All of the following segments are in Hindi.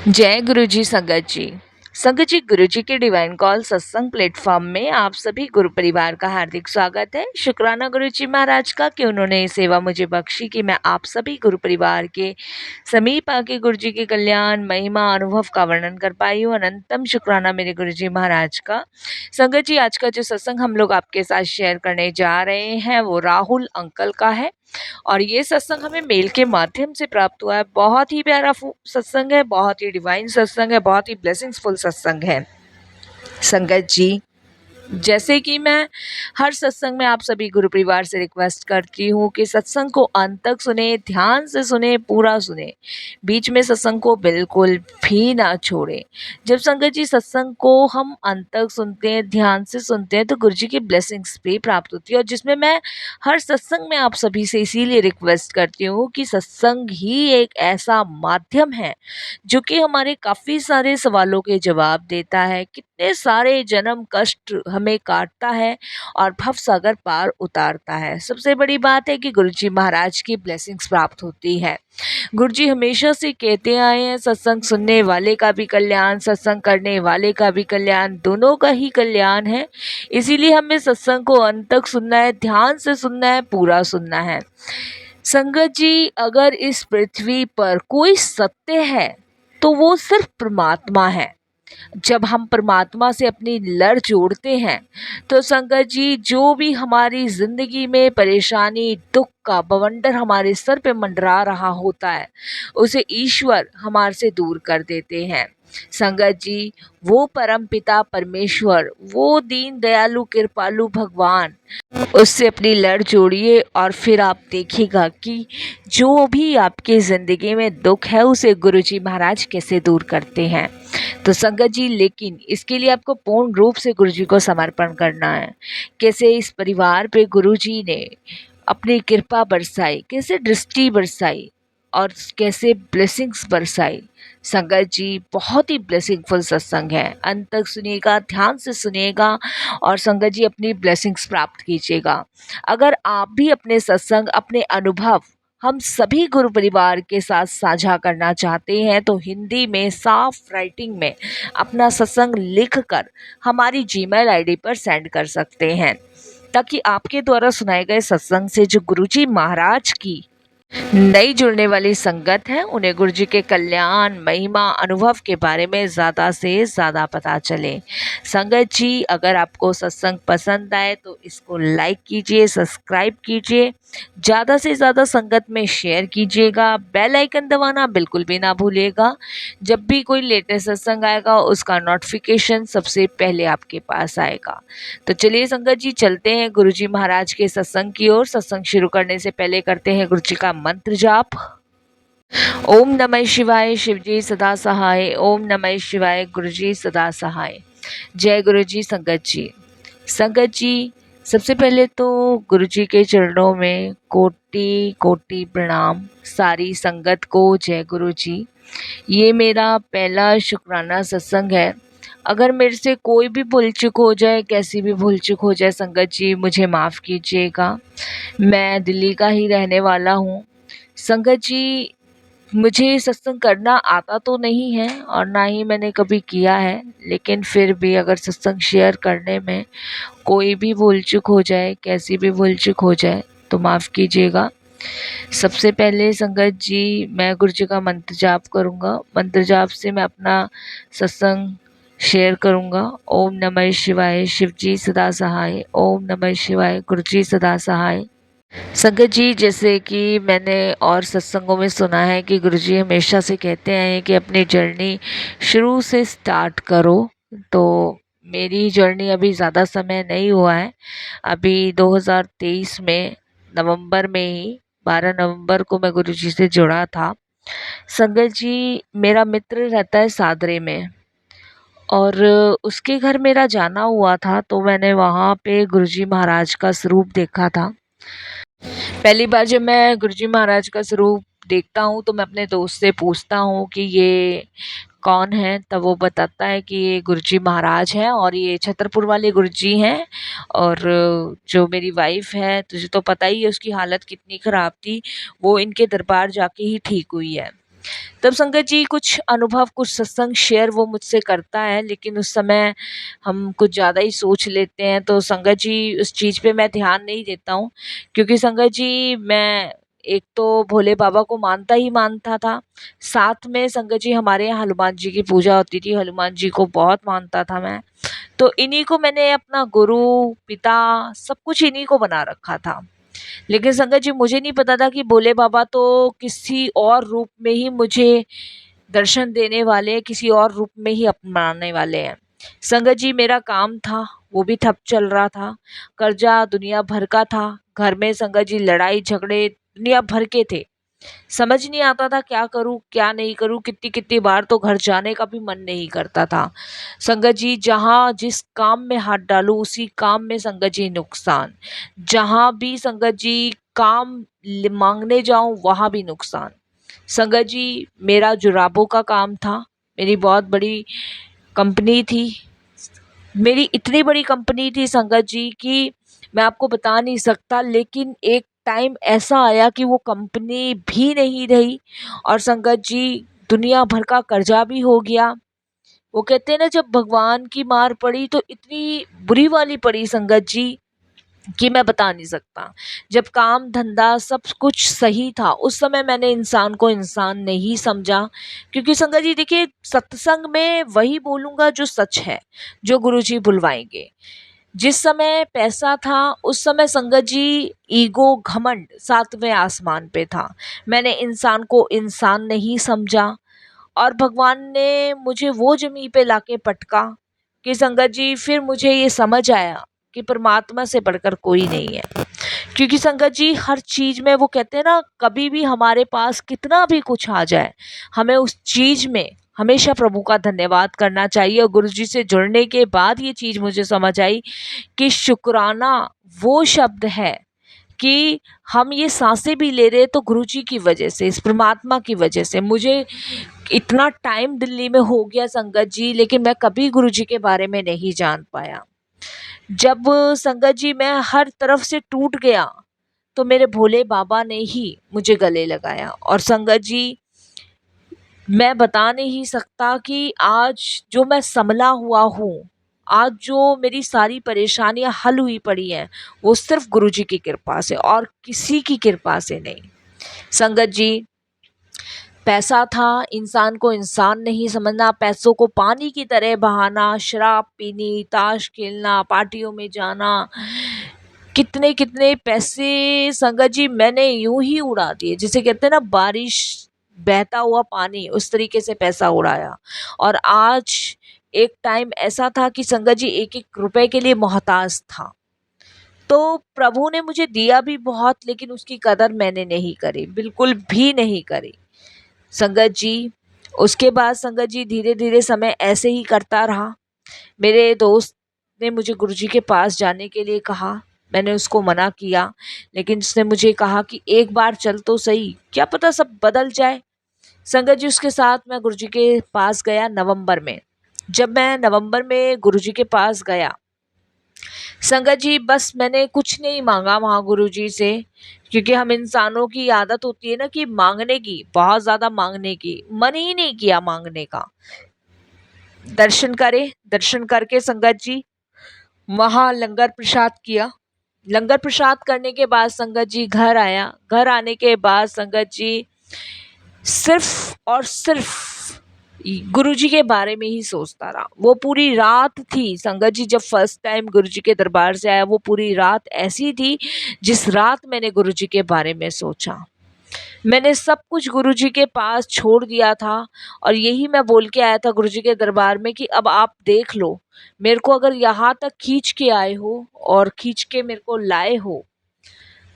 जय गुरु जी संगत जी। संगत जी, गुरु जी के डिवाइन कॉल सत्संग प्लेटफॉर्म में आप सभी गुरु परिवार का हार्दिक स्वागत है। शुक्राना गुरु जी महाराज का कि उन्होंने ये सेवा मुझे बख्शी कि मैं आप सभी गुरु परिवार के समीप आके गुरु जी के कल्याण महिमा अनुभव का वर्णन कर पाई हूँ। अनंतम शुक्राना मेरे गुरु जी महाराज का। संगत जी, आज का जो सत्संग हम लोग आपके साथ शेयर करने जा रहे हैं वो राहुल अंकल का है और ये सत्संग हमें मेल के माध्यम से प्राप्त हुआ है। बहुत ही प्यारा सत्संग है, बहुत ही डिवाइन सत्संग है, बहुत ही ब्लेसिंग्सफुल सत्संग है। संगत जी, जैसे कि मैं हर सत्संग में आप सभी गुरु परिवार से रिक्वेस्ट करती हूँ कि सत्संग को अंत तक सुने, ध्यान से सुने, पूरा सुने, बीच में सत्संग को बिल्कुल भी ना छोड़े। जब संगत जी सत्संग को हम अंत तक सुनते हैं, ध्यान से सुनते हैं, तो गुरु जी की ब्लेसिंग्स भी प्राप्त होती है। और जिसमें मैं हर सत्संग में आप सभी से इसीलिए रिक्वेस्ट करती हूँ कि सत्संग ही एक ऐसा माध्यम है जो कि हमारे काफ़ी सारे सवालों के जवाब देता है, कितने सारे जन्म कष्ट हमें काटता है और भव सागर पार उतारता है। सबसे बड़ी बात है कि गुरुजी महाराज की ब्लेसिंग्स प्राप्त होती है। गुरुजी हमेशा से कहते आए हैं, सत्संग सुनने वाले का भी कल्याण, सत्संग करने वाले का भी कल्याण, दोनों का ही कल्याण है। इसीलिए हमें सत्संग को अंत तक सुनना है, ध्यान से सुनना है, पूरा सुनना है। संगत जी, अगर इस पृथ्वी पर कोई सत्य है तो वो सिर्फ परमात्मा है। जब हम परमात्मा से अपनी लड़ जोड़ते हैं तो संगत जी, जो भी हमारी जिंदगी में परेशानी दुख का बवंडर हमारे सर पे मंडरा रहा होता है, उसे ईश्वर हमारे से दूर कर देते हैं। संगत जी, वो परम पिता परमेश्वर, वो दीन दयालु कृपालु भगवान, उससे अपनी लड़ जोड़िए और फिर आप देखिएगा कि जो भी आपके ज़िंदगी में दुख है उसे गुरुजी महाराज कैसे दूर करते हैं। तो संगत जी, लेकिन इसके लिए आपको पूर्ण रूप से गुरुजी को समर्पण करना है। कैसे इस परिवार पे गुरुजी ने अपनी कृपा बरसाई, कैसे दृष्टि बरसाई और कैसे ब्लेसिंग्स बरसाई। संगत जी, बहुत ही ब्लेसिंगफुल सत्संग है। अंत तक सुनिएगा, ध्यान से सुनिएगा और संगत जी अपनी ब्लेसिंग्स प्राप्त कीजिएगा। अगर आप भी अपने सत्संग, अपने अनुभव हम सभी गुरु परिवार के साथ साझा करना चाहते हैं तो हिंदी में साफ राइटिंग में अपना सत्संग लिखकर हमारी जीमेल आईडी पर सेंड कर सकते हैं, ताकि आपके द्वारा सुनाए गए सत्संग से जो गुरुजी महाराज की नई जुड़ने वाली संगत है उन्हें गुरुजी के कल्याण महिमा अनुभव के बारे में ज़्यादा से ज़्यादा पता चले। संगत जी, अगर आपको सत्संग पसंद आए तो इसको लाइक कीजिए, सब्सक्राइब कीजिए, ज़्यादा से ज़्यादा संगत में शेयर कीजिएगा, बेल आइकन दबाना बिल्कुल भी ना भूलिएगा। जब भी कोई लेटेस्ट सत्संग आएगा उसका नोटिफिकेशन सबसे पहले आपके पास आएगा। तो चलिए संगत जी, चलते हैं गुरुजी महाराज के सत्संग की ओर। सत्संग शुरू करने से पहले करते हैं गुरुजी का मंत्र जाप। ओम नमः शिवाय, शिवजी सदा सहाय। ओम नमः शिवाय, गुरुजी सदा सहाय। जय गुरुजी संगत जी। संगत जी, सबसे पहले तो गुरुजी के चरणों में कोटि कोटि प्रणाम। सारी संगत को जय गुरुजी। ये मेरा पहला शुक्राना सत्संग है। अगर मेरे से कोई भी भूल चूक हो जाए, कैसी भी भूल चूक हो जाए, संगत जी मुझे माफ़ कीजिएगा। मैं दिल्ली का ही रहने वाला हूँ। संगत जी, मुझे सत्संग करना आता तो नहीं है और ना ही मैंने कभी किया है, लेकिन फिर भी अगर सत्संग शेयर करने में कोई भी भूल चूक हो जाए, कैसी भी भूल चूक हो जाए तो माफ़ कीजिएगा। सबसे पहले संगत जी, मैं गुरु जी का मंत्र जाप करूँगा। मंत्र जाप से मैं अपना सत्संग शेयर करूँगा। ओम नमः शिवाय, शिवजी सदा सहाय। ओम नमः शिवाय, गुरुजी सदा सहाय। संगत जी, जैसे कि मैंने और सत्संगों में सुना है कि गुरुजी हमेशा से कहते हैं कि अपनी जर्नी शुरू से स्टार्ट करो। तो मेरी जर्नी अभी ज़्यादा समय नहीं हुआ है। अभी 2023 में नवंबर में ही 12 नवंबर को मैं गुरुजी से जुड़ा था। संगत जी, मेरा मित्र रहता है सादरे में और उसके घर मेरा जाना हुआ था, तो मैंने वहाँ पे गुरुजी महाराज का स्वरूप देखा था। पहली बार जब मैं गुरुजी महाराज का स्वरूप देखता हूँ तो मैं अपने दोस्त से पूछता हूँ कि ये कौन है, तब वो बताता है कि ये गुरुजी महाराज हैं और ये छतरपुर वाले गुरुजी हैं। और जो मेरी वाइफ है, तुझे तो पता ही है उसकी हालत कितनी ख़राब थी, वो इनके दरबार जाके ही ठीक हुई है। तब संगत जी कुछ अनुभव, कुछ सत्संग शेयर वो मुझसे करता है, लेकिन उस समय हम कुछ ज़्यादा ही सोच लेते हैं, तो संगत जी उस चीज़ पे मैं ध्यान नहीं देता हूँ। क्योंकि संगत जी मैं एक तो भोले बाबा को मानता ही मानता था, साथ में संगत जी हमारे यहाँ हनुमान जी की पूजा होती थी, हनुमान जी को बहुत मानता था मैं। तो इन्हीं को मैंने अपना गुरु, पिता, सब कुछ इन्हीं को बना रखा था। लेकिन संगत जी मुझे नहीं पता था कि भोले बाबा तो किसी और रूप में ही मुझे दर्शन देने वाले, किसी और रूप में ही अपनाने वाले हैं। संगत जी मेरा काम था, वो भी ठप चल रहा था। कर्जा दुनिया भर का था। घर में संगत जी लड़ाई झगड़े दुनिया भर के थे। समझ नहीं आता था क्या करूँ, क्या नहीं करूँ। कितनी-कितनी बार तो घर जाने का भी मन नहीं करता था। संगत जी जहाँ जिस काम में हाथ डालूँ उसी काम में संगत जी नुकसान। जहाँ भी संगत जी काम मांगने जाऊँ वहाँ भी नुकसान। संगत जी मेरा जुराबों का काम था। मेरी बहुत बड़ी कंपनी थी। मेरी इतनी बड़ी कंपनी थी संगत जी कि मैं आपको बता नहीं सकता, लेकिन एक टाइम ऐसा आया कि वो कंपनी भी नहीं रही और संगत जी दुनिया भर का कर्जा भी हो गया। वो कहते हैं ना, जब भगवान की मार पड़ी तो इतनी बुरी वाली पड़ी संगत जी कि मैं बता नहीं सकता। जब काम धंधा सब कुछ सही था उस समय मैंने इंसान को इंसान नहीं समझा। क्योंकि संगत जी देखिए, सत्संग में वही बोलूँगा जो सच है, जो गुरुजी बुलवाएँगे। जिस समय पैसा था उस समय संगत जी ईगो, घमंड सातवें आसमान पे था। मैंने इंसान को इंसान नहीं समझा और भगवान ने मुझे वो ज़मीं पे लाके पटका कि संगत जी फिर मुझे ये समझ आया कि परमात्मा से बढ़कर कोई नहीं है। क्योंकि संगत जी हर चीज़ में वो कहते हैं ना, कभी भी हमारे पास कितना भी कुछ आ जाए, हमें उस चीज़ में हमेशा प्रभु का धन्यवाद करना चाहिए। और गुरुजी से जुड़ने के बाद ये चीज़ मुझे समझ आई कि शुक्राना वो शब्द है कि हम ये साँसें भी ले रहे हैं तो गुरुजी की वजह से, इस परमात्मा की वजह से। मुझे इतना टाइम दिल्ली में हो गया संगत जी, लेकिन मैं कभी गुरुजी के बारे में नहीं जान पाया। जब संगत जी मैं हर तरफ से टूट गया तो मेरे भोले बाबा ने ही मुझे गले लगाया। और संगत जी मैं बता नहीं सकता कि आज जो मैं संभला हुआ हूँ, आज जो मेरी सारी परेशानियां हल हुई पड़ी हैं, वो सिर्फ गुरुजी की कृपा से और किसी की कृपा से नहीं। संगत जी पैसा था, इंसान को इंसान नहीं समझना, पैसों को पानी की तरह बहाना, शराब पीनी, ताश खेलना, पार्टियों में जाना, कितने-कितने पैसे संगत जी मैंने यूँ ही उड़ा दिए। जिसे कहते हैं ना, बारिश बहता हुआ पानी, उस तरीके से पैसा उड़ाया। और आज एक टाइम ऐसा था कि संगत जी एक-एक रुपए के लिए मोहताज था। तो प्रभु ने मुझे दिया भी बहुत, लेकिन उसकी कदर मैंने नहीं करी, बिल्कुल भी नहीं करी। संगत जी उसके बाद संगत जी धीरे-धीरे समय ऐसे ही करता रहा। मेरे दोस्त ने मुझे गुरुजी के पास जाने के लिए कहा, मैंने उसको मना किया, लेकिन उसने मुझे कहा कि एक बार चल तो सही, क्या पता सब बदल जाए। संगत जी उसके साथ मैं गुरुजी के पास गया नवंबर में। जब मैं नवंबर में गुरुजी के पास गया, संगत जी बस मैंने कुछ नहीं माँगा वहाँ गुरुजी से, क्योंकि हम इंसानों की आदत होती है ना कि माँगने की, बहुत ज़्यादा माँगने की, मन ही नहीं किया माँगने का। दर्शन करे, दर्शन करके संगत जी वहाँ लंगर प्रसाद किया। लंगर प्रसाद करने के बाद संगत जी घर आया। घर आने के बाद संगत जी सिर्फ़ और सिर्फ़ गुरुजी के बारे में ही सोचता रहा। वो पूरी रात थी संगत जी, जब फर्स्ट टाइम गुरुजी के दरबार से आया, वो पूरी रात ऐसी थी जिस रात मैंने गुरुजी के बारे में सोचा। मैंने सब कुछ गुरुजी के पास छोड़ दिया था और यही मैं बोल के आया था गुरुजी के दरबार में कि अब आप देख लो, मेरे को अगर यहाँ तक खींच के आए हो और खींच के मेरे को लाए हो,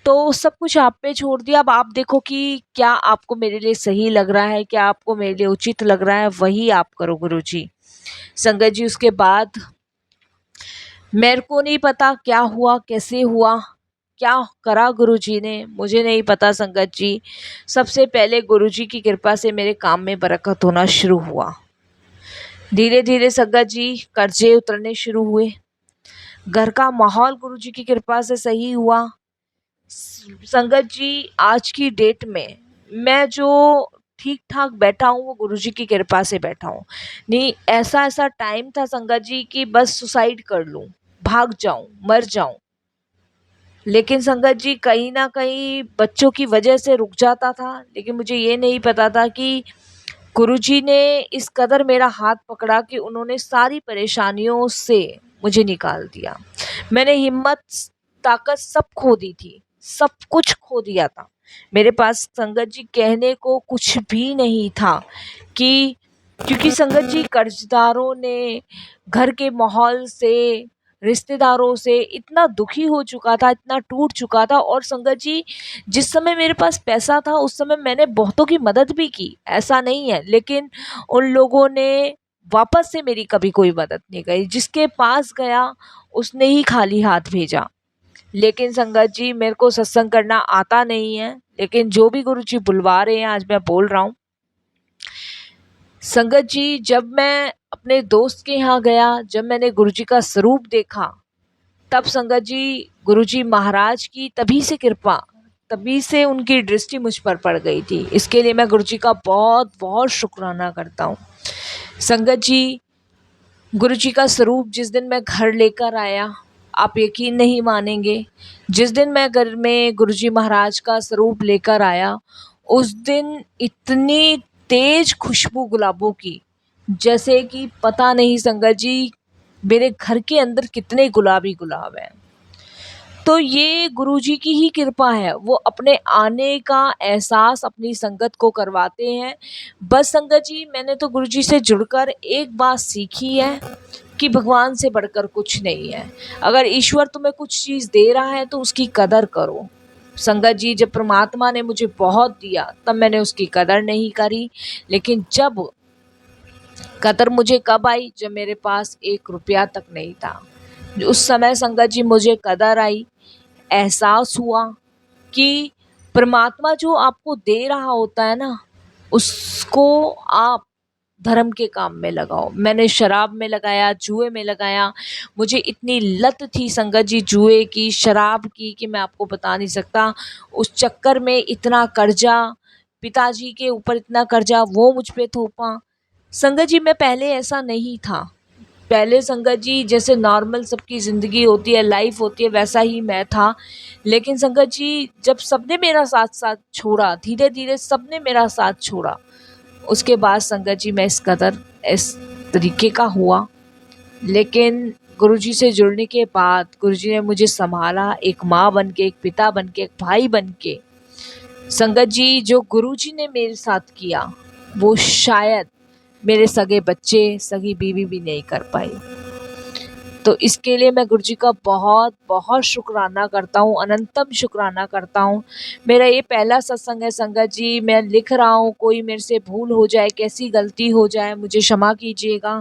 तो सब कुछ आप पे छोड़ दिया। अब आप देखो कि क्या आपको मेरे लिए सही लग रहा है, क्या आपको मेरे लिए उचित लग रहा है, वही आप करो गुरुजी। संगत जी उसके बाद मेरे को नहीं पता क्या हुआ, कैसे हुआ, क्या करा गुरुजी ने, मुझे नहीं पता संगत जी। सबसे पहले गुरुजी की कृपा से मेरे काम में बरकत होना शुरू हुआ। धीरे-धीरे संगत जी कर्जे उतरने शुरू हुए। घर का माहौल गुरुजी की कृपा से सही हुआ। संगत जी आज की डेट में मैं जो ठीक ठाक बैठा हूँ वो गुरुजी की कृपा से बैठा हूँ। नहीं, ऐसा ऐसा टाइम था संगत जी कि बस सुसाइड कर लूँ, भाग जाऊँ, मर जाऊँ। लेकिन संगत जी कहीं न कहीं बच्चों की वजह से रुक जाता था, लेकिन मुझे ये नहीं पता था कि गुरुजी ने इस कदर मेरा हाथ पकड़ा कि उन्होंने सारी परेशानियों से मुझे निकाल दिया। मैंने हिम्मत, ताकत सब खो दी थी, सब कुछ खो दिया था। मेरे पास संगत जी कहने को कुछ भी नहीं था कि क्योंकि संगत जी कर्जदारों ने, घर के माहौल से, रिश्तेदारों से इतना दुखी हो चुका था, इतना टूट चुका था। और संगत जी जिस समय मेरे पास पैसा था उस समय मैंने बहुतों की मदद भी की, ऐसा नहीं है, लेकिन उन लोगों ने वापस से मेरी कभी कोई मदद नहीं करी। जिसके पास गया उसने ही खाली हाथ भेजा। लेकिन संगत जी मेरे को सत्संग करना आता नहीं है, लेकिन जो भी गुरु जी बुलवा रहे हैं आज मैं बोल रहा हूँ। संगत जी जब मैं अपने दोस्त के यहाँ गया, जब मैंने गुरु जी का स्वरूप देखा, तब संगत जी गुरुजी महाराज की तभी से कृपा, तभी से उनकी दृष्टि मुझ पर पड़ गई थी। इसके लिए मैं गुरुजी का बहुत बहुत शुक्राना करता हूँ। संगत जी गुरुजी का स्वरूप जिस दिन मैं घर लेकर आया, आप यकीन नहीं मानेंगे, जिस दिन मैं घर में गुरुजी महाराज का स्वरूप लेकर आया, उस दिन इतनी तेज खुशबू गुलाबों की, जैसे कि पता नहीं संगत जी मेरे घर के अंदर कितने गुलाबी गुलाब हैं। तो ये गुरुजी की ही कृपा है, वो अपने आने का एहसास अपनी संगत को करवाते हैं। बस संगत जी मैंने तो गुरुजी से जुड़कर एक बात सीखी है कि भगवान से बढ़कर कुछ नहीं है। अगर ईश्वर तुम्हें कुछ चीज़ दे रहा है तो उसकी कदर करो। संगत जी जब परमात्मा ने मुझे बहुत दिया तब मैंने उसकी कदर नहीं करी, लेकिन जब कदर मुझे कब आई, जब मेरे पास 1 रुपया तक नहीं था, उस समय संगत जी मुझे कदर आई, एहसास हुआ कि परमात्मा जो आपको दे रहा होता है ना, उसको आप धर्म के काम में लगाओ। मैंने शराब में लगाया, जुए में लगाया। मुझे इतनी लत थी संगत जी जुए की, शराब की कि मैं आपको बता नहीं सकता। उस चक्कर में इतना कर्जा, पिताजी के ऊपर इतना कर्जा वो मुझ पे थोपा। संगत जी मैं पहले ऐसा नहीं था। पहले संगत जी जैसे नॉर्मल सबकी ज़िंदगी होती है, लाइफ होती है, वैसा ही मैं था। लेकिन संगत जी जब सबने मेरा साथ साथ छोड़ा, धीरे धीरे सबने मेरा साथ छोड़ा, उसके बाद संगत जी मैं इस तरीके का हुआ। लेकिन गुरुजी से जुड़ने के बाद गुरुजी ने मुझे संभाला, एक माँ बन के, एक पिता बन के, एक भाई बन के। संगत जी जो गुरुजी ने मेरे साथ किया वो शायद मेरे सगे बच्चे, सगी बीवी भी नहीं कर पाई। तो इसके लिए मैं गुरुजी का बहुत बहुत शुक्राना करता हूँ, अनंतम शुक्राना करता हूँ। मेरा ये पहला सत्संग है संगत जी, मैं लिख रहा हूँ, कोई मेरे से भूल हो जाए, कैसी गलती हो जाए मुझे क्षमा कीजिएगा।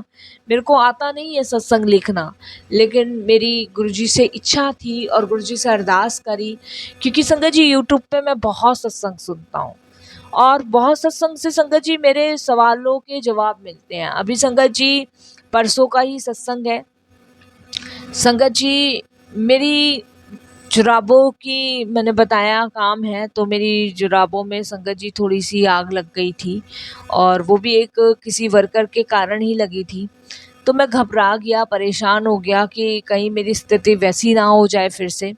मेरे को आता नहीं है सत्संग लिखना, लेकिन मेरी गुरुजी से इच्छा थी और गुरुजी से अरदास करी, क्योंकि संगत जी यूट्यूब पे मैं बहुत सत्संग सुनता हूँ और बहुत सत्संग से संगत जी मेरे सवालों के जवाब मिलते हैं। अभी संगत जी परसों का ही सत्संग है। संगत जी मेरी जुराबों की मैंने बताया काम है, तो मेरी जुराबों में संगत जी थोड़ी सी आग लग गई थी और वो भी एक किसी वर्कर के कारण ही लगी थी। तो मैं घबरा गया, परेशान हो गया कि कहीं मेरी स्थिति वैसी ना हो जाए फिर से।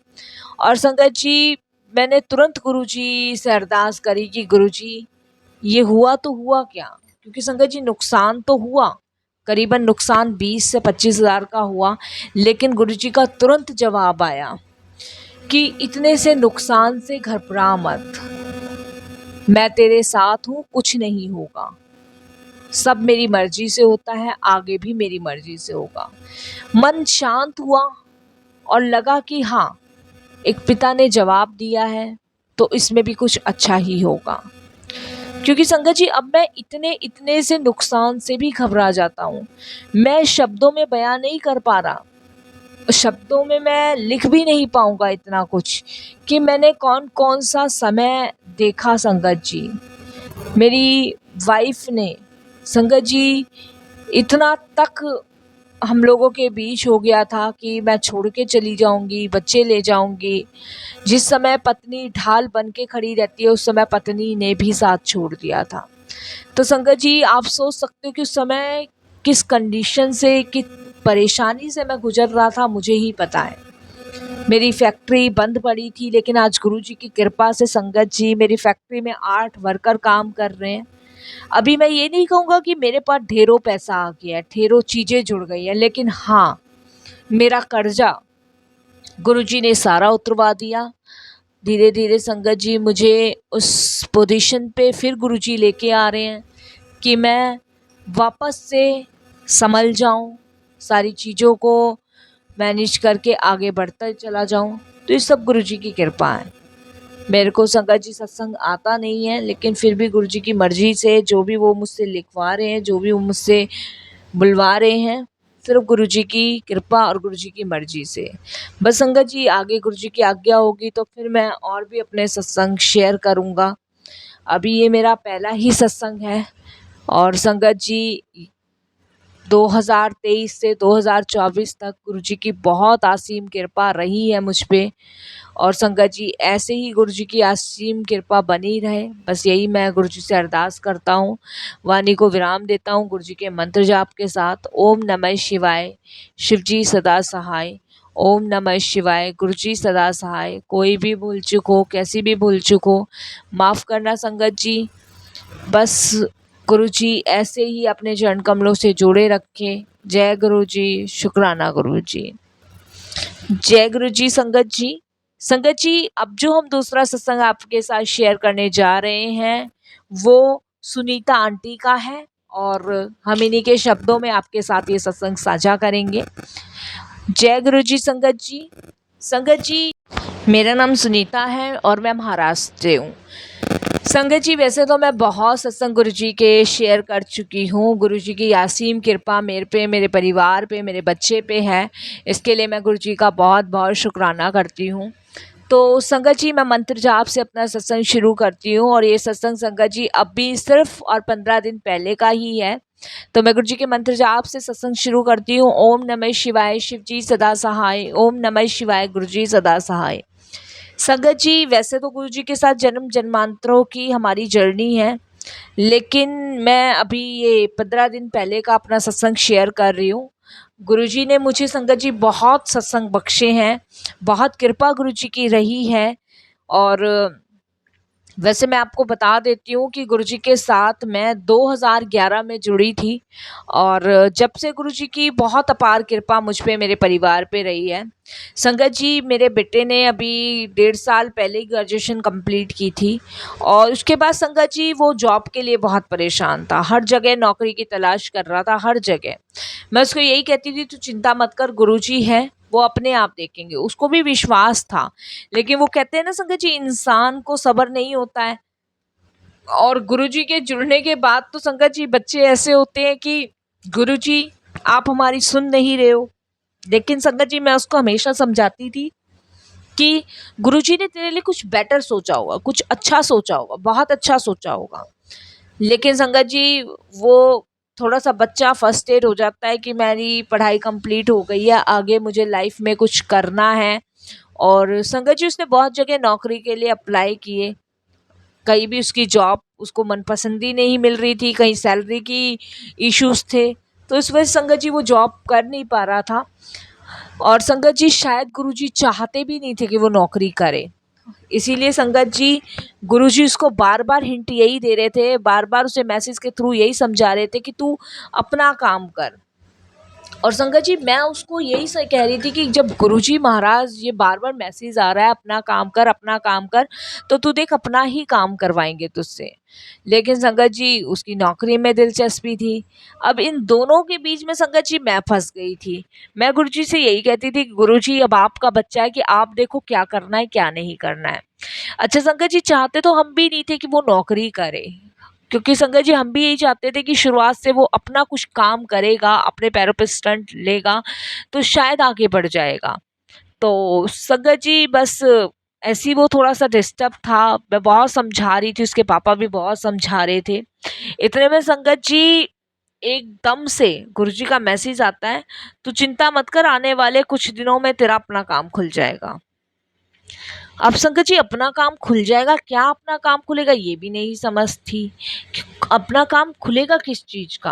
और संगत जी मैंने तुरंत गुरुजी से अरदास करी कि गुरुजी ये हुआ तो हुआ क्या? क्योंकि संगत जी नुकसान तो हुआ, करीबन नुकसान 20 से 25 हज़ार का हुआ, लेकिन गुरुजी का तुरंत जवाब आया कि इतने से नुकसान से घबरा मत, मैं तेरे साथ हूँ, कुछ नहीं होगा, सब मेरी मर्जी से होता है, आगे भी मेरी मर्जी से होगा। मन शांत हुआ और लगा कि हाँ, एक पिता ने जवाब दिया है तो इसमें भी कुछ अच्छा ही होगा। क्योंकि संगत जी अब मैं इतने इतने से नुकसान से भी घबरा जाता हूँ, मैं शब्दों में बयां नहीं कर पा रहा, शब्दों में मैं लिख भी नहीं पाऊंगा इतना कुछ कि मैंने कौन कौन सा समय देखा। संगत जी मेरी वाइफ ने, संगत जी इतना तक हम लोगों के बीच हो गया था कि मैं छोड़ के चली जाऊंगी, बच्चे ले जाऊंगी। जिस समय पत्नी ढाल बन के खड़ी रहती है उस समय पत्नी ने भी साथ छोड़ दिया था। तो संगत जी आप सोच सकते हो कि उस समय किस कंडीशन से, किस परेशानी से मैं गुजर रहा था, मुझे ही पता है। मेरी फैक्ट्री बंद पड़ी थी, लेकिन आज गुरुजी की कृपा से संगत जी मेरी फैक्ट्री में 8 वर्कर काम कर रहे हैं। अभी मैं ये नहीं कहूँगा कि मेरे पास ढेरों पैसा आ गया है, ढेरों चीज़ें जुड़ गई हैं, लेकिन हाँ, मेरा कर्जा गुरुजी ने सारा उतरवा दिया। धीरे-धीरे संगत जी मुझे उस पोज़ीशन पे फिर गुरुजी लेके आ रहे हैं कि मैं वापस से सँभल जाऊँ, सारी चीज़ों को मैनेज करके आगे बढ़ता चला जाऊँ। तो ये सब गुरुजी की कृपा है। मेरे को संगत जी सत्संग आता नहीं है, लेकिन फिर भी गुरुजी की मर्ज़ी से जो भी वो मुझसे लिखवा रहे हैं, जो भी वो मुझसे बुलवा रहे हैं, सिर्फ़ गुरुजी की कृपा और गुरुजी की मर्ज़ी से। बस संगत जी आगे गुरुजी की आज्ञा होगी तो फिर मैं और भी अपने सत्संग शेयर करूँगा। अभी ये मेरा पहला ही सत्संग है और संगत जी 2023 से 2024 तक गुरुजी की बहुत असीम कृपा रही है मुझ पे और संगत जी ऐसे ही गुरुजी की असीम कृपा बनी रहे, बस यही मैं गुरुजी से अरदास करता हूँ। वाणी को विराम देता हूँ गुरुजी के मंत्र जाप के साथ। ओम नमः शिवाय, शिवजी सदा सहाय। ओम नमः शिवाय, गुरुजी सदा सहाय। कोई भी भूल चूक हो, कैसी भी भूल चूक हो, माफ़ करना संगत जी। बस गुरुजी ऐसे ही अपने चरण कमलों से जोड़े रखें। जय गुरुजी, शुक्राना गुरुजी। जय गुरुजी संगत जी। संगत जी अब जो हम दूसरा सत्संग आपके साथ शेयर करने जा रहे हैं वो सुनीता आंटी का है और हम इन्हीं के शब्दों में आपके साथ ये सत्संग साझा करेंगे। जय गुरुजी संगत जी। संगत जी मेरा नाम सुनीता है और मैं महाराष्ट्र से हूँ। संगत जी वैसे तो मैं बहुत सत्संग गुरुजी के शेयर कर चुकी हूँ। गुरुजी की असीम कृपा मेरे पे, मेरे परिवार पे, मेरे बच्चे पे है। इसके लिए मैं गुरुजी का बहुत बहुत शुक्राना करती हूँ। तो संगत जी मैं मंत्र जाप से अपना सत्संग शुरू करती हूँ और ये सत्संग संगत जी अभी सिर्फ और 15 दिन पहले का ही है। तो मैं गुरुजी के मंत्र जाप से सत्संग शुरू करती हूँ। ओम नमः शिवाय, शिवजी सदा सहाय। ओम नमः शिवाय, गुरुजी सदा सहाय। संगत जी वैसे तो गुरुजी के साथ जन्म जन्मांतरों की हमारी जर्नी है, लेकिन मैं अभी ये 15 दिन पहले का अपना सत्संग शेयर कर रही हूँ। गुरुजी ने मुझे संगत जी बहुत सत्संग बख्शे हैं, बहुत कृपा गुरुजी की रही है और वैसे मैं आपको बता देती हूँ कि गुरुजी के साथ मैं 2011 में जुड़ी थी और जब से गुरुजी की बहुत अपार कृपा मुझ पे, मेरे परिवार पे रही है। संगत जी मेरे बेटे ने अभी 1.5 साल पहले ही ग्रेजुएशन कंप्लीट की थी और उसके बाद संगत जी वो जॉब के लिए बहुत परेशान था, हर जगह नौकरी की तलाश कर रहा था, हर जगह। मैं उसको यही कहती थी तू चिंता मत कर, गुरुजी है वो अपने आप देखेंगे। उसको भी विश्वास था, लेकिन वो कहते हैं ना संगत जी इंसान को सब्र नहीं होता है और गुरुजी के जुड़ने के बाद तो संगत जी बच्चे ऐसे होते हैं कि गुरुजी आप हमारी सुन नहीं रहे हो। लेकिन संगत जी मैं उसको हमेशा समझाती थी कि गुरुजी ने तेरे लिए कुछ बेटर सोचा होगा, कुछ अच्छा सोचा होगा, बहुत अच्छा सोचा होगा। लेकिन संगत जी वो थोड़ा सा बच्चा फर्स्टेड हो जाता है कि मेरी पढ़ाई कंप्लीट हो गई है, आगे मुझे लाइफ में कुछ करना है। और संगत जी उसने बहुत जगह नौकरी के लिए अप्लाई किए, कहीं भी उसकी जॉब उसको मनपसंदी नहीं मिल रही थी, कहीं सैलरी की इश्यूज थे, तो इस वजह से संगत जी वो जॉब कर नहीं पा रहा था। और संगत जी शायद गुरुजी चाहते भी नहीं थे कि वो नौकरी करे, इसीलिए संगत जी गुरुजी उसको बार बार हिंट यही दे रहे थे, बार बार उसे मैसेज के थ्रू यही समझा रहे थे कि तू अपना काम कर। और संगत जी मैं उसको यही कह रही थी कि जब गुरुजी महाराज ये बार बार मैसेज आ रहा है अपना काम कर, अपना काम कर, तो तू देख अपना ही काम करवाएंगे तुझसे। लेकिन संगत जी उसकी नौकरी में दिलचस्पी थी। अब इन दोनों के बीच में संगत जी मैं फंस गई थी। मैं गुरुजी से यही कहती थी कि गुरुजी अब आपका बच्चा है कि आप देखो क्या करना है क्या नहीं करना है। अच्छा संगत जी चाहते तो हम भी नहीं थे कि वो नौकरी करे, क्योंकि संगत जी हम भी यही चाहते थे कि शुरुआत से वो अपना कुछ काम करेगा, अपने पैरों पे स्टैंड लेगा, तो शायद आगे बढ़ जाएगा। तो संगत जी बस ऐसे ही वो थोड़ा-सा डिस्टर्ब था, मैं बहुत समझा रही थी, उसके पापा भी बहुत समझा रहे थे। इतने में संगत जी एकदम से गुरुजी का मैसेज आता है, "तू चिंता मत कर, आने वाले कुछ दिनों में तेरा अपना काम खुल जाएगा।" अब संगत जी अपना काम खुल जाएगा, क्या अपना काम खुलेगा ये भी नहीं समझ थी कि अपना काम खुलेगा किस चीज़ का,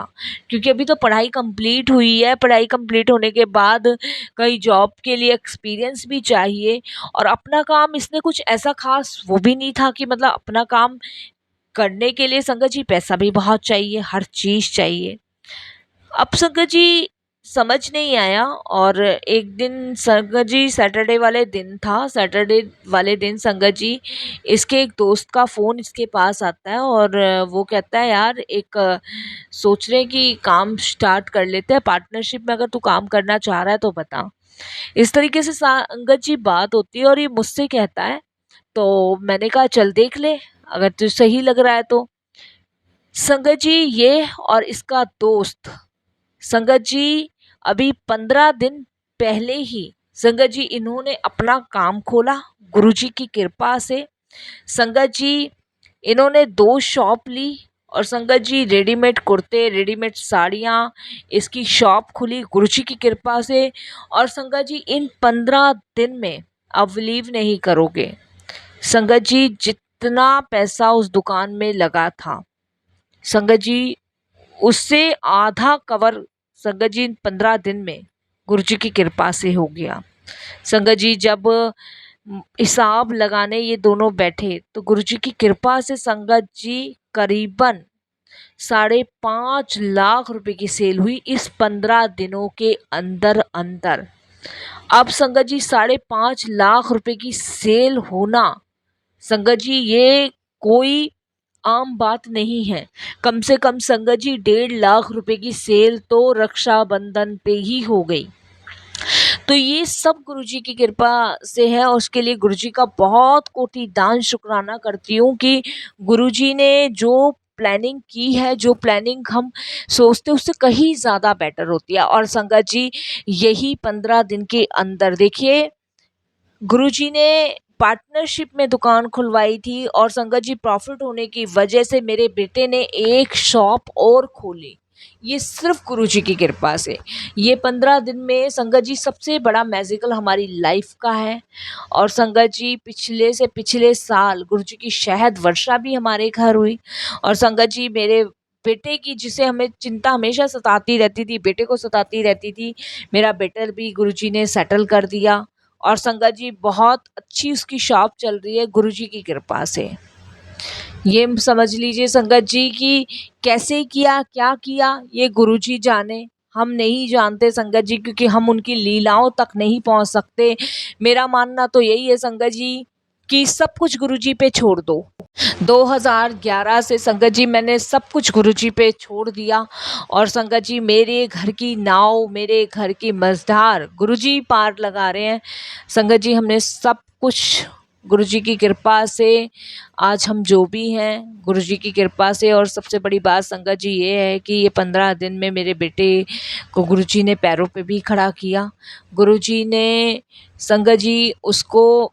क्योंकि अभी तो पढ़ाई कंप्लीट हुई है, पढ़ाई कंप्लीट होने के बाद कहीं जॉब के लिए एक्सपीरियंस भी चाहिए, और अपना काम इसने कुछ ऐसा खास वो भी नहीं था कि मतलब अपना काम करने के लिए संगत जी पैसा भी बहुत चाहिए, हर चीज़ चाहिए। अब संगत जी समझ नहीं आया, और एक दिन संगत जी सैटरडे वाले दिन था, सैटरडे वाले दिन संगत जी इसके एक दोस्त का फ़ोन इसके पास आता है, और वो कहता है यार एक सोच रहे हैं कि काम स्टार्ट कर लेते हैं पार्टनरशिप में, अगर तू काम करना चाह रहा है तो बता। इस तरीके से संगत जी बात होती है, और ये मुझसे कहता है, तो मैंने कहा चल देख ले अगर तुझे सही लग रहा है तो। संगत जी ये और इसका दोस्त संगत जी अभी 15 दिन पहले ही संगत जी इन्होंने अपना काम खोला गुरुजी की कृपा से। संगत जी इन्होंने 2 शॉप ली, और संगत जी रेडीमेड कुर्ते, रेडीमेड साड़ियाँ, इसकी शॉप खुली गुरुजी की कृपा से। और संगत जी इन 15 दिन में आप बिलीव नहीं करोगे संगत जी जितना पैसा उस दुकान में लगा था, संगत जी उससे आधा कवर संगत जी इन 15 दिन में गुरुजी की कृपा से हो गया। संगत जी जब हिसाब लगाने ये दोनों बैठे तो गुरुजी की कृपा से संगत जी करीबन 5.5 लाख रुपए की सेल हुई इस 15 दिनों के अंदर अंदर। अब संगत जी 5.5 लाख रुपए की सेल होना संगत जी ये कोई आम बात नहीं है। कम से कम संगत जी 1.5 लाख रुपए की सेल तो रक्षाबंधन पे ही हो गई। तो ये सब गुरुजी की कृपा से है, और उसके लिए गुरुजी का बहुत कोटि दान शुक्राना करती हूँ कि गुरुजी ने जो प्लानिंग की है, जो प्लानिंग हम सोचते उससे कहीं ज़्यादा बेटर होती है। और संगत जी यही 15 दिन के अंदर देखिए गुरुजी ने पार्टनरशिप में दुकान खुलवाई थी, और संगत जी प्रॉफिट होने की वजह से मेरे बेटे ने एक शॉप और खोली। ये सिर्फ गुरुजी की कृपा से। ये 15 दिन में संगत जी सबसे बड़ा मैजिकल हमारी लाइफ का है। और संगत जी पिछले से पिछले साल गुरुजी की शहद वर्षा भी हमारे घर हुई, और संगत जी मेरे बेटे की जिसे हमें चिंता हमेशा सताती रहती थी, बेटे को सताती रहती थी, मेरा बेटा भी गुरुजी ने सेटल कर दिया। और संगत जी बहुत अच्छी उसकी शॉप चल रही है गुरुजी की कृपा से। ये समझ लीजिए संगत जी कि कैसे किया, क्या किया, ये गुरुजी जाने, हम नहीं जानते संगत जी, क्योंकि हम उनकी लीलाओं तक नहीं पहुंच सकते। मेरा मानना तो यही है संगत जी कि सब कुछ गुरुजी पे छोड़ दो। 2011 से संगत जी मैंने सब कुछ गुरुजी पे छोड़ दिया, और संगत जी मेरे घर की नाव, मेरे घर की मझधार गुरुजी पार लगा रहे हैं। संगत जी हमने सब कुछ गुरुजी की कृपा से आज हम जो भी हैं गुरुजी की कृपा से। और सबसे बड़ी बात संगत जी ये है कि ये 15 दिन में मेरे बेटे को गुरुजी ने पैरों पे भी खड़ा किया। गुरुजी ने संगत जी उसको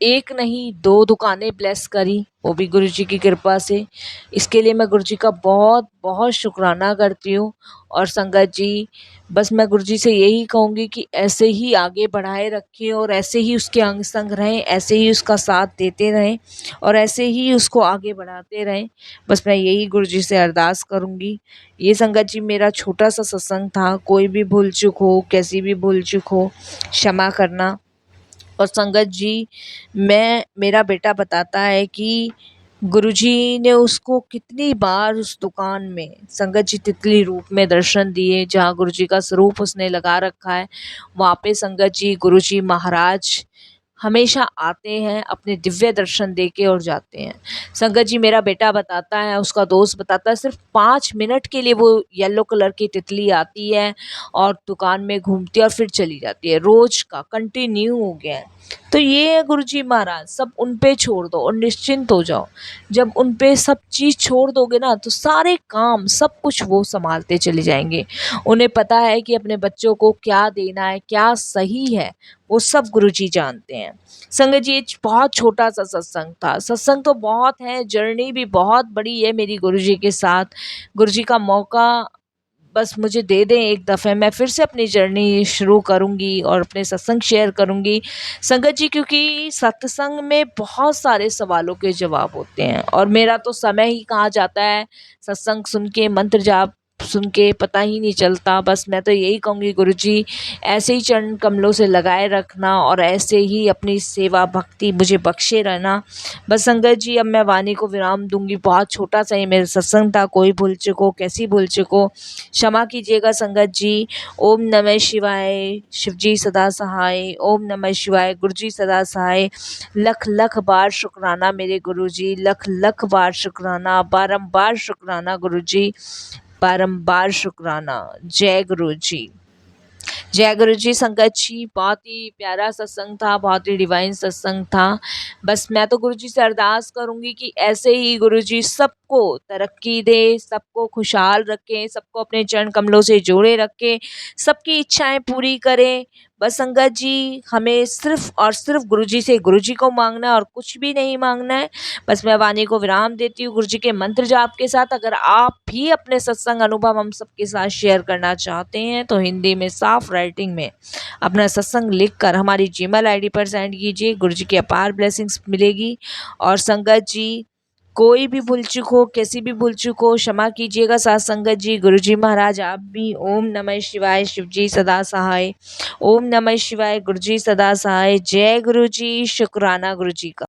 एक नहीं 2 दुकानें ब्लेस करी, वो भी गुरुजी की कृपा से। इसके लिए मैं गुरुजी का बहुत बहुत शुक्राना करती हूँ। और संगत जी बस मैं गुरुजी से यही कहूँगी कि ऐसे ही आगे बढ़ाए रखें, और ऐसे ही उसके अंग संग रहें, ऐसे ही उसका साथ देते रहें, और ऐसे ही उसको आगे बढ़ाते रहें। बस मैं यही गुरुजी से अरदास करूँगी। ये संगत जी मेरा छोटा सा सत्संग था, कोई भी भूल चूक हो, कैसी भी भूल चूक हो, क्षमा करना। और संगत जी मेरा बेटा बताता है कि गुरुजी ने उसको कितनी बार उस दुकान में संगत जी तितली रूप में दर्शन दिए, जहाँ गुरुजी का स्वरूप उसने लगा रखा है वहाँ पे संगत जी गुरुजी महाराज हमेशा आते हैं, अपने दिव्य दर्शन देके और जाते हैं। संगत जी मेरा बेटा बताता है, उसका दोस्त बताता है, सिर्फ 5 मिनट के लिए वो येलो कलर की तितली आती है और दुकान में घूमती है और फिर चली जाती है, रोज का कंटिन्यू हो गया है। तो ये है गुरुजी महाराज, सब उन पे छोड़ दो और निश्चिंत हो जाओ। जब उन पे सब चीज़ छोड़ दोगे ना तो सारे काम सब कुछ वो संभालते चले जाएंगे। उन्हें पता है कि अपने बच्चों को क्या देना है, क्या सही है, वो सब गुरुजी जानते हैं। संगत जी एक बहुत छोटा सा सत्संग था, सत्संग तो बहुत है, जर्नी भी बहुत बड़ी है मेरी गुरुजी के साथ। गुरुजी का मौका बस मुझे दे दें एक दफ़े, मैं फिर से अपनी जर्नी शुरू करूँगी और अपने सत्संग शेयर करूँगी। संगत जी, क्योंकि सत्संग में बहुत सारे सवालों के जवाब होते हैं और मेरा तो समय ही कहाँ जाता है सत्संग सुन के, मंत्र जाप सुन के, पता ही नहीं चलता। बस मैं तो यही कहूँगी गुरुजी, ऐसे ही चरण कमलों से लगाए रखना और ऐसे ही अपनी सेवा भक्ति मुझे बख्शे रहना। बस संगत जी, अब मैं वाणी को विराम दूँगी। बहुत छोटा-सा ये मेरा सत्संग था, कोई भूल चूक हो, कैसी भूल चूक हो, क्षमा कीजिएगा संगत जी। ओम नमः शिवाय, शिव जी सदा सहाय। ओम नमः शिवाय, गुरु जी सदा सहाय। लख-लख बार शुकराना मेरे गुरुजी, लख-लख बार शुकराना, बारंबार शुकराना गुरुजी, बारंबार शुकराना। जय गुरु जी। जय गुरु जी। संगत जी, बहुत ही प्यारा सत्संग था, बहुत ही डिवाइन सत्संग था। बस मैं तो गुरु जी से अरदास करूँगी कि ऐसे ही गुरु जी सबको तरक्की दे, सबको खुशहाल रखें, सबको अपने चरण कमलों से जोड़े रखें, सबकी इच्छाएँ पूरी करें। बस संगत जी, हमें सिर्फ़ और सिर्फ़ गुरु जी से गुरु जी को माँगना है और कुछ भी नहीं माँगना है। बस मैं वाणी को विराम देती हूँ गुरु जी के मंत्र जाप के साथ। अगर आप भी अपने सत्संग अनुभव हम सबके साथ शेयर करना चाहते हैं तो हिंदी में साफ राइटिंग में अपना सत्संग लिखकर हमारी जीमेल आईडी पर सेंड कीजिए। गुरु जी की अपार ब्लेसिंग्स मिलेगी। और संगत जी, कोई भी भूल चूक हो, कैसी भी भूल चूक हो, क्षमा कीजिएगा साथ संगत जी। गुरु जी महाराज आप भी। ओम नमः शिवाय, शिव जी सदा सहाय। ओम नमः शिवाय, गुरु जी सदा सहाय। जय गुरु जी, शुक्राना गुरु जी का।